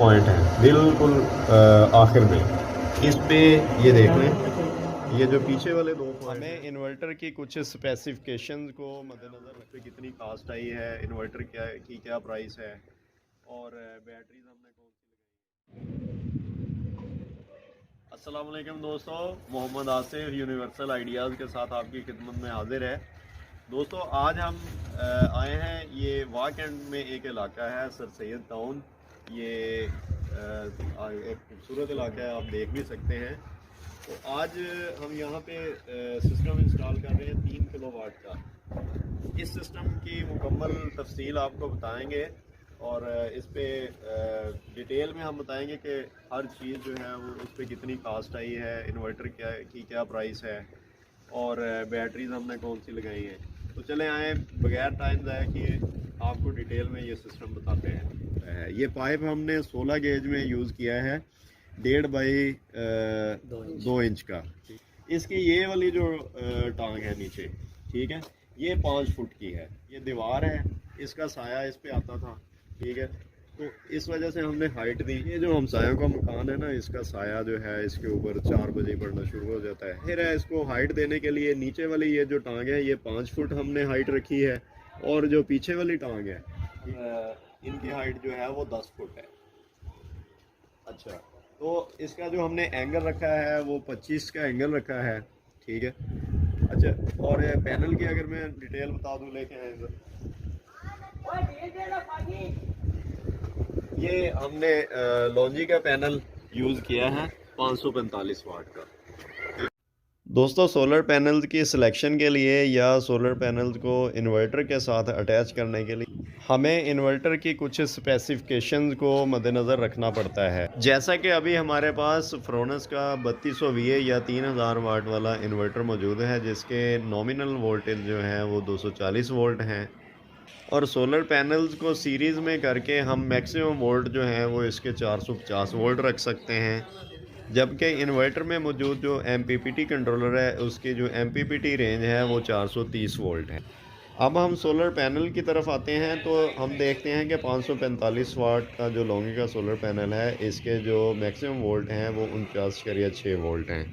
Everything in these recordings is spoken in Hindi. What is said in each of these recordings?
पॉइंट है बिल्कुल आखिर में। इस पे ये देख लें, ये जो पीछे वाले दो पॉइंट हमें इन्वर्टर की कुछ स्पेसिफिकेशंस को मद्देनज़र रखते कितनी कास्ट आई है, इन्वर्टर क्या प्राइस है और बैटरीज हमने कौन सी लगाई। अस्सलाम वालेकुम दोस्तों, मोहम्मद आसिफ यूनिवर्सल आइडियाज़ के साथ आपकी खिदमत में हाजिर है। दोस्तों आज हम आए हैं, ये वाक एंड में एक इलाका है सर सैयद टाउन। ये एक खूबसूरत इलाका है, आप देख भी सकते हैं। तो आज हम यहाँ पे सिस्टम इंस्टॉल कर रहे हैं 3 किलोवाट का। इस सिस्टम की मुकम्मल तफसील आपको बताएंगे और इस पे डिटेल में हम बताएंगे कि हर चीज़ जो है वो उस पर कितनी कास्ट आई है, इन्वर्टर क्या प्राइस है और बैटरीज हमने कौन सी लगाई हैं। तो चले आए बगैर टाइम ज़ाया किए आपको डिटेल में ये सिस्टम बताते हैं। ये पाइप हमने 16 गेज में यूज़ किया है, 1.5 बाई 2 इंच का। इसकी ये वाली जो टांग है नीचे, ठीक है, ये 5 फुट की है। ये दीवार है, इसका साया इस पे आता था, ठीक है। तो इस वजह से हमने हाइट दी। ये जो हमसायों का मकान है ना, इसका साया जो है इसके ऊपर 4 बजे पड़ना शुरू हो जाता है। फिर है इसको हाइट देने के लिए नीचे वाली ये जो टांग है ये 5 फुट हमने हाइट रखी है और जो पीछे वाली टांग है इनकी हाइट जो है वो 10 फुट है। अच्छा, तो इसका जो हमने एंगल रखा है वो 25 का एंगल रखा है, ठीक है। अच्छा, और पैनल की अगर मैं डिटेल बता दूं, लेके आए इधर, ये हमने लॉन्जी का पैनल यूज़ किया है 545 वाट का। दोस्तों सोलर पैनल्स की सिलेक्शन के लिए या सोलर पैनल्स को इन्वर्टर के साथ अटैच करने के लिए हमें इन्वर्टर की कुछ स्पेसिफिकेशंस को मद्देनज़र रखना पड़ता है। जैसा कि अभी हमारे पास फ्रोनस का 3200 VA या 3000 वाट वाला इन्वर्टर मौजूद है, जिसके नॉमिनल वोल्टेज जो है वो 240 वोल्ट हैं और सोलर पैनल्स को सीरीज़ में करके हम मैक्सिमम वोल्ट जो है वो इसके 450 वोल्ट रख सकते हैं। जबकि इन्वर्टर में मौजूद जो MPPT कंट्रोलर है उसकी जो MPPT रेंज है वो 430 वोल्ट है। अब हम सोलर पैनल की तरफ आते हैं तो हम देखते हैं कि 545 वाट का जो लॉन्गी का सोलर पैनल है, इसके जो मैक्सिमम वोल्ट हैं वो 49.6 वोल्ट हैं।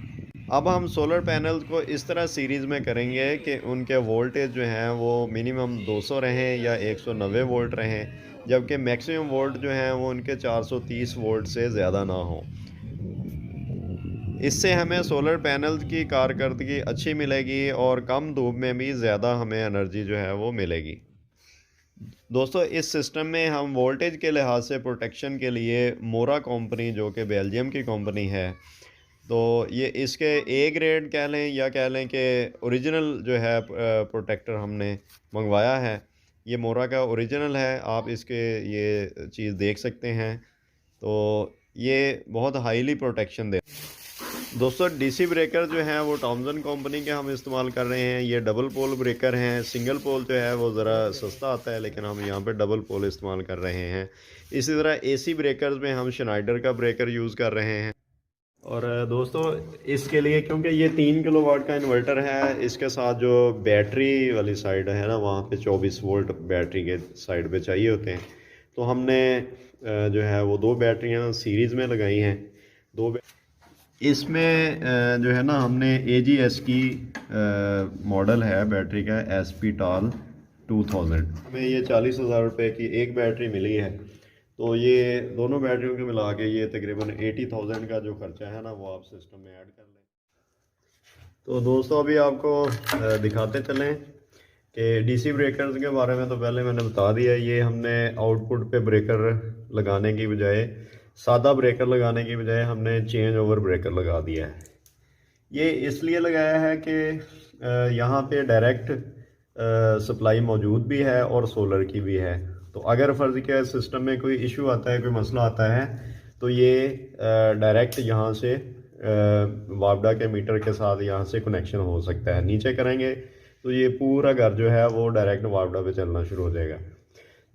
अब हम सोलर पैनल्स को इस तरह सीरीज़ में करेंगे कि उनके वोल्टेज जो हैं वो मिनिमम 200 रहें या 190 वोल्ट रहें, जबकि मैक्सिमम वोल्ट जो हैं वो उनके 430 वोल्ट से ज़्यादा ना हो। इससे हमें सोलर पैनल्स की कारकर्दगी अच्छी मिलेगी और कम धूप में भी ज़्यादा हमें एनर्जी जो है वो मिलेगी। दोस्तों इस सिस्टम में हम वोल्टेज के लिहाज से प्रोटेक्शन के लिए मोरा कंपनी, जो कि बेल्जियम की कंपनी है, तो ये इसके A ग्रेड कह लें या कह लें कि ओरिजिनल जो है प्रोटेक्टर हमने मंगवाया है। ये मोरा का ओरिजिनल है, आप इसके ये चीज़ देख सकते हैं। तो ये बहुत हाईली प्रोटेक्शन दे। दोस्तों DC ब्रेकर जो हैं वो टॉमसन कंपनी के हम इस्तेमाल कर रहे हैं। ये डबल पोल ब्रेकर हैं। सिंगल पोल जो है वो ज़रा सस्ता आता है, लेकिन हम यहाँ पे डबल पोल इस्तेमाल कर रहे हैं। इसी तरह AC ब्रेकर्स में हम शनाइडर का ब्रेकर यूज़ कर रहे हैं। और दोस्तों इसके लिए, क्योंकि ये 3 किलोवाट का इन्वर्टर है, इसके साथ जो बैटरी वाली साइड है ना, वहाँ पे 24 वोल्ट बैटरी के साइड पे चाहिए होते हैं। तो हमने जो है वो 2 बैटरियाँ सीरीज़ में लगाई हैं। इसमें जो है ना, हमने AGS की मॉडल है बैटरी का SP टॉल 2000। हमें ये 40,000 रुपये की एक बैटरी मिली है। तो ये दोनों बैटरियों के मिला के ये तकरीबन 80,000 का जो खर्चा है ना, वो आप सिस्टम में ऐड कर लें। तो दोस्तों अभी आपको दिखाते चलें कि DC ब्रेकर्स के बारे में तो पहले मैंने बता दिया। ये हमने आउटपुट पे ब्रेकर लगाने की बजाय, सादा ब्रेकर लगाने की बजाय हमने चेंज ओवर ब्रेकर लगा दिया है। ये इसलिए लगाया है कि यहाँ पे डायरेक्ट सप्लाई मौजूद भी है और सोलर की भी है। तो अगर फ़र्ज़ के सिस्टम में कोई इशू आता है, कोई मसला आता है, तो ये डायरेक्ट यहाँ से वापडा के मीटर के साथ यहाँ से कनेक्शन हो सकता है। नीचे करेंगे तो ये पूरा घर जो है वो डायरेक्ट वापडा पे चलना शुरू हो जाएगा।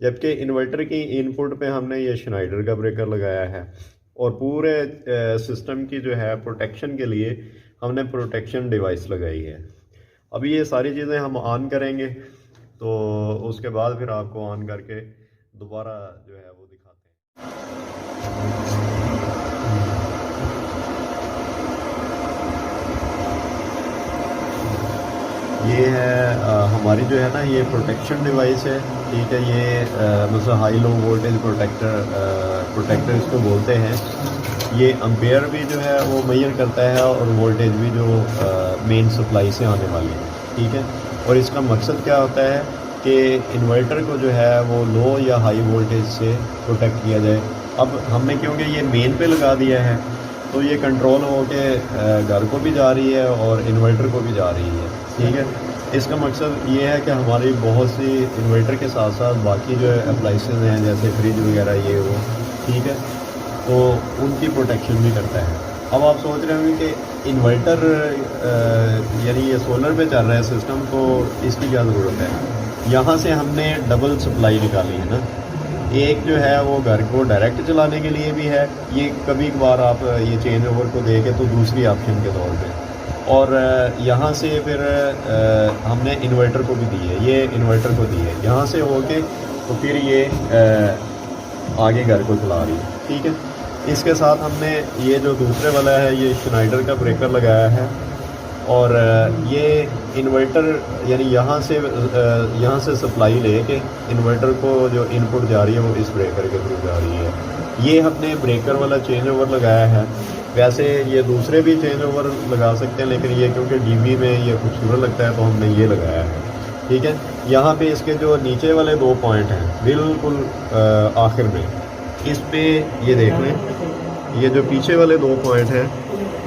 जबकि इन्वर्टर की इनपुट पे हमने ये शनाइडर का ब्रेकर लगाया है और पूरे सिस्टम की जो है प्रोटेक्शन के लिए हमने प्रोटेक्शन डिवाइस लगाई है। अभी ये सारी चीज़ें हम ऑन करेंगे तो उसके बाद फिर आपको ऑन करके दोबारा जो है वो दिखाते हैं। हमारी जो है ना ये प्रोटेक्शन डिवाइस है, ठीक है। ये मतलब हाई लो वोल्टेज प्रोटेक्टर इसको बोलते हैं। ये एम्पेयर भी जो है वो मेजर करता है और वोल्टेज भी जो मेन सप्लाई से आने वाली है, ठीक है। और इसका मकसद क्या होता है कि इन्वर्टर को जो है वो लो या हाई वोल्टेज से प्रोटेक्ट किया जाए। अब हमने क्योंकि ये मेन पे लगा दिया है तो ये कंट्रोल हो के घर को भी जा रही है और इन्वर्टर को भी जा रही है, ठीक है। इसका मकसद ये है कि हमारी बहुत सी इन्वर्टर के साथ साथ बाकी जो अप्लाइंसेस हैं जैसे फ्रिज वगैरह ये वो, ठीक है, तो उनकी प्रोटेक्शन भी करता है। अब आप सोच रहे होंगे कि इन्वर्टर यानी ये सोलर पे चल रहा है सिस्टम, तो इसकी क्या ज़रूरत है। यहाँ से हमने डबल सप्लाई निकाली है ना, एक जो है वो घर को डायरेक्ट चलाने के लिए भी है, ये कभी कभार आप ये चेंज ओवर को देके तो दूसरी ऑप्शन के तौर पे, और यहाँ से फिर हमने इन्वर्टर को भी दी है, ये इन्वर्टर को दी है यहाँ से होके, तो फिर ये आगे घर को चला रही है, ठीक है। इसके साथ हमने ये जो दूसरे वाला है ये श्नाइडर का ब्रेकर लगाया है, और ये इन्वर्टर यानी यहाँ से सप्लाई लेके इन्वर्टर को जो इनपुट जा रही है वो इस ब्रेकर के थ्रू जा रही है। ये हमने ब्रेकर वाला चेंज ओवर लगाया है। वैसे ये दूसरे भी चेंज ओवर लगा सकते हैं, लेकिन ये क्योंकि डीबी में ये खूबसूरत लगता है तो हमने ये लगाया है, ठीक है। यहाँ पे इसके जो नीचे वाले 2 पॉइंट हैं बिल्कुल आखिर में, इस पे ये देख लें, ये जो पीछे वाले 2 पॉइंट हैं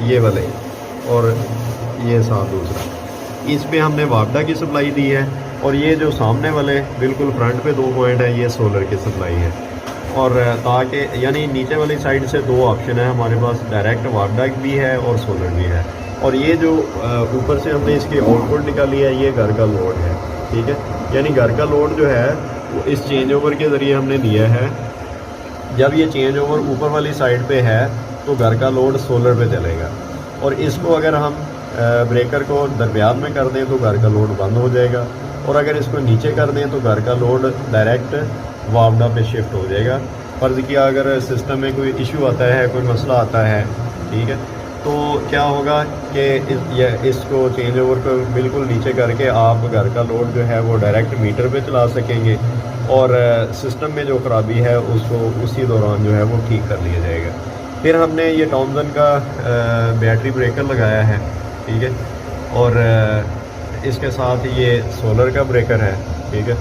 ये वाले और ये साथ दूसरा, इस पे हमने वापडा की सप्लाई दी है, और ये जो सामने वाले बिल्कुल फ्रंट पे 2 पॉइंट है ये सोलर की सप्लाई है। और ताकि यानी नीचे वाली साइड से 2 ऑप्शन है हमारे पास, डायरेक्ट वापडा भी है और सोलर भी है। और ये जो ऊपर से हमने इसकी आउटपुट निकाली है ये घर का लोड है, ठीक है। यानी घर का लोड जो है वो इस चेंज ओवर के ज़रिए हमने दिया है। जब ये चेंज ओवर ऊपर वाली साइड पे है तो घर का लोड सोलर पे चलेगा, और इसको अगर हम ब्रेकर को दरमियान में कर दें तो घर का लोड बंद हो जाएगा, और अगर इसको नीचे कर दें तो घर का लोड डायरेक्ट वापडा पे शिफ्ट हो जाएगा। फ़र्ज़ किया अगर सिस्टम में कोई इशू आता है, कोई मसला आता है, ठीक है, तो क्या होगा कि इसको चेंज ओवर को बिल्कुल नीचे करके आप घर का लोड जो है वो डायरेक्ट मीटर पे चला सकेंगे, और सिस्टम में जो ख़राबी है उसको उसी दौरान जो है वो ठीक कर लिया जाएगा। फिर हमने ये टॉमसन का बैटरी ब्रेकर लगाया है, ठीक है, और इसके साथ ये सोलर का ब्रेकर है, ठीक है।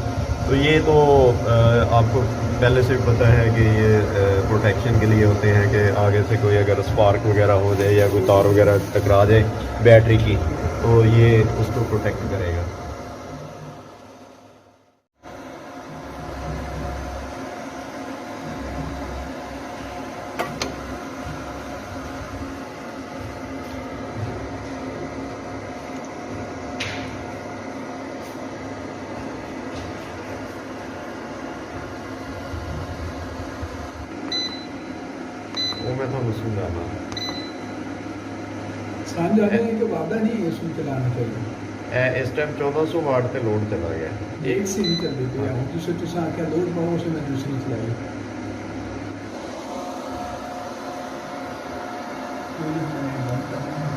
तो ये तो आपको पहले से पता है कि ये प्रोटेक्शन के लिए होते हैं कि आगे से कोई अगर स्पार्क वगैरह हो जाए या कोई तार वगैरह टकरा जाए बैटरी की तो ये उसको प्रोटेक्ट करेगा। वो मैं तो सुन रहा सान जाने है कि वादा नहीं है सुन चलाना चाहिए। इस टाइम 1400 वाट पे लोड चला गया, एक से ही कर देते हैं दूसरे तुसा क्या लोड पाओ से मैं दूसरी चलाई। कोई नहीं बंद करना